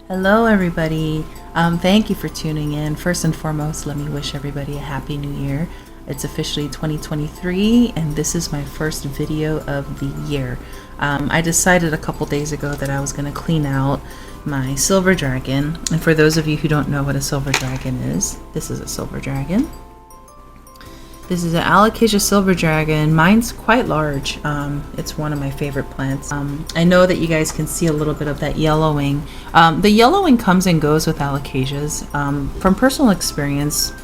Hello, everybody. Thank you for tuning in. First and foremost, let me wish everybody a happy new year. It's officially 2023, and this is my first video of the year. I decided a couple days ago that I was going to clean out my silver dragon. And for those of you who don't know what a silver dragon is, this is a silver dragon. This is an alocasia silver dragon. Mine's quite large. It's one of my favorite plants. I know that you guys can see a little bit of that yellowing. The yellowing comes and goes with alocasias. From personal experience,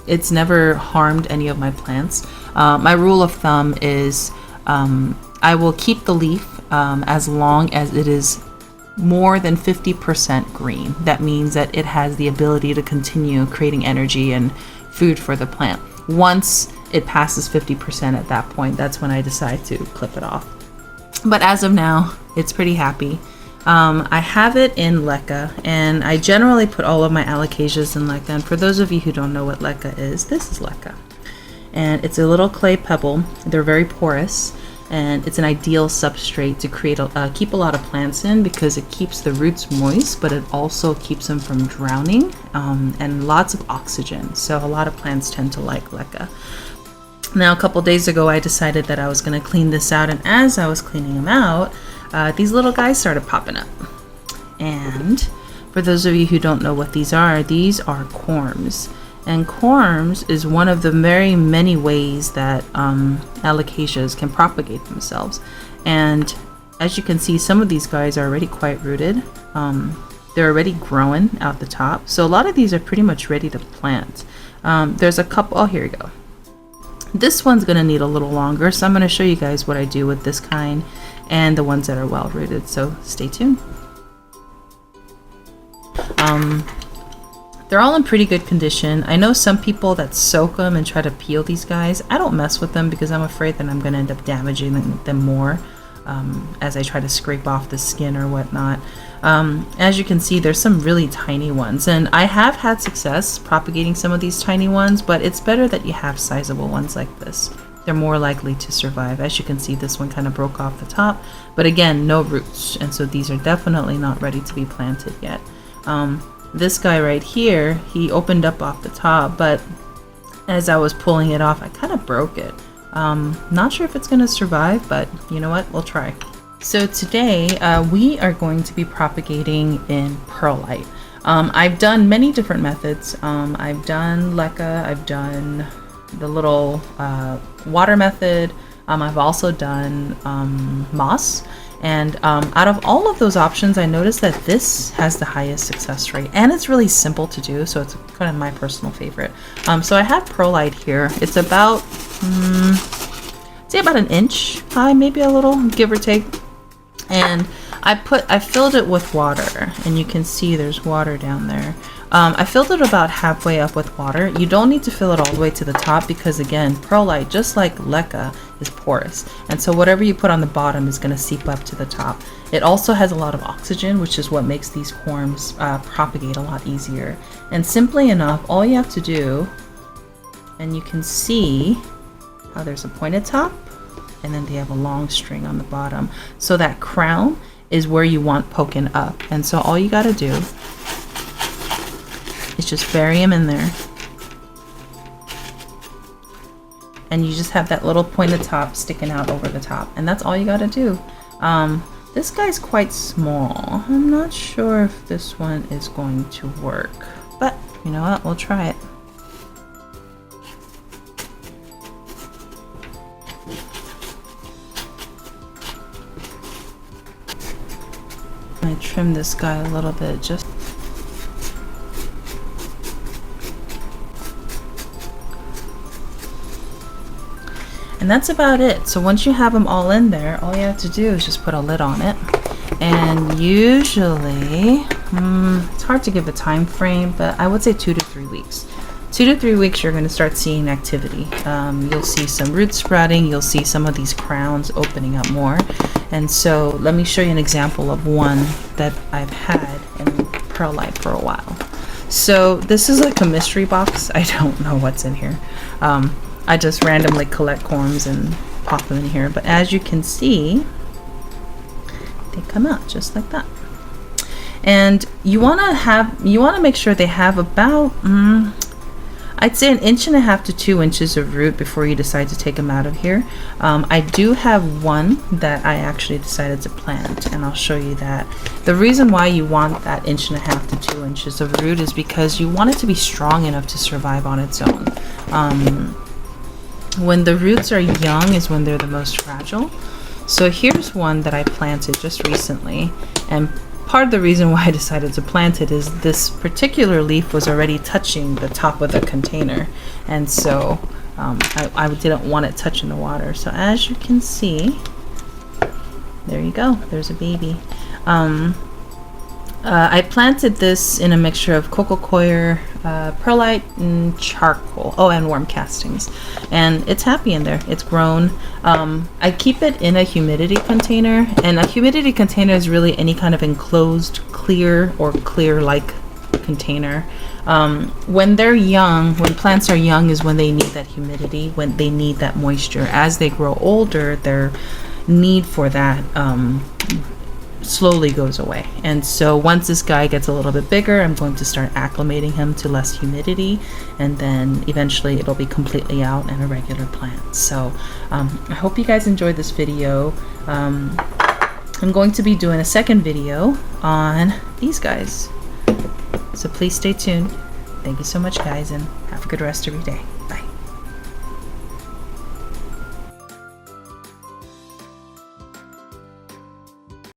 it's never harmed any of my plants. My rule of thumb is I will keep the leaf as long as it is more than 50% green. That means that it has the ability to continue creating energy and food for the plant. Once it passes 50% at that point, that's when I decide to clip it off. But as of now, it's pretty happy. I have it in leca, and I generally put all of my alocasias in leca. And for those of you who don't know what leca is, this is leca. And it's a little clay pebble. They're very porous, and it's an ideal substrate to create keep a lot of plants in, because it keeps the roots moist, but it also keeps them from drowning, and lots of oxygen. So a lot of plants tend to like leca. Now, a couple days ago, I decided that I was going to clean this out, and as I was cleaning them out, these little guys started popping up. And for those of you who don't know what these are corms. And corms is one of the very many ways that alocasias can propagate themselves. And as you can see, some of these guys are already quite rooted. They're already growing out the top. So a lot of these are pretty much ready to plant. There's a couple, oh, here we go. This one's going to need a little longer, so I'm going to show you guys what I do with this kind and the ones that are well rooted, so stay tuned. They're all in pretty good condition. I know some people that soak them and try to peel these guys. I don't mess with them because I'm afraid that I'm going to end up damaging them more as I try to scrape off the skin or whatnot. As you can see, there's some really tiny ones, and I have had success propagating some of these tiny ones, but it's better that you have sizable ones like this. They're more likely to survive. As you can see, this one kind of broke off the top, but again, no roots, and so these are definitely not ready to be planted yet. This guy right here, he opened up off the top, but as I was pulling it off, I kind of broke it. Not sure if it's going to survive, but you know what? We'll try. So today we are going to be propagating in Perlite. I've done many different methods. I've done leca, I've done the little water method. I've also done moss. And out of all of those options, I noticed that this has the highest success rate, and it's really simple to do, so it's kind of my personal favorite. So I have Perlite here. It's about, say about an inch high, maybe a little, give or take. And I filled it with water, and you can see there's water down there. I filled it about halfway up with water. You don't need to fill it all the way to the top because, again, Perlite, just like leca, is porous. And so whatever you put on the bottom is going to seep up to the top. It also has a lot of oxygen, which is what makes these corms propagate a lot easier. And simply enough, all you have to do, and you can see how there's a pointed top, and then they have a long string on the bottom. So that crown is where you want poking up. And so all you got to do is just bury them in there, and you just have that little pointed top sticking out over the top, and that's all you got to do. This guy's quite small. I'm not sure if this one is going to work, but you know what, we'll try it. I trim this guy a little bit just. And that's about it. So once you have them all in there, all you have to do is just put a lid on it. And usually, it's hard to give a time frame, but I would say 2 to 3 weeks. 2 to 3 weeks, you're going to start seeing activity. You'll see some roots sprouting. You'll see some of these crowns opening up more. And so let me show you an example of one that I've had in Perlite for a while. So this is like a mystery box. I don't know what's in here. I just randomly collect corms and pop them in here, but as you can see, they come out just like that. And you want to make sure they have about I'd say 1.5 to 2 inches of root before you decide to take them out of here. I do have one that I actually decided to plant, and I'll show you that. The reason why you want that 1.5 to 2 inches of root is because you want it to be strong enough to survive on its own. When the roots are young is when they're the most fragile. So here's one that I planted just recently, and part of the reason why I decided to plant it is this particular leaf was already touching the top of the container, and so I didn't want it touching the water. So as you can see, there you go, there's a baby. I planted this in a mixture of coco coir, perlite, and charcoal. Oh, and worm castings. And it's happy in there. It's grown. I keep it in a humidity container, and a humidity container is really any kind of enclosed clear or clear-like container. When they're young, when plants are young is when they need that humidity, when they need that moisture. As they grow older, their need for that slowly goes away. And so once this guy gets a little bit bigger, I'm going to start acclimating him to less humidity, and then eventually it'll be completely out and a regular plant. So I hope you guys enjoyed this video. I'm going to be doing a second video on these guys, so please stay tuned. Thank you so much, guys, and have a good rest of your day. Bye.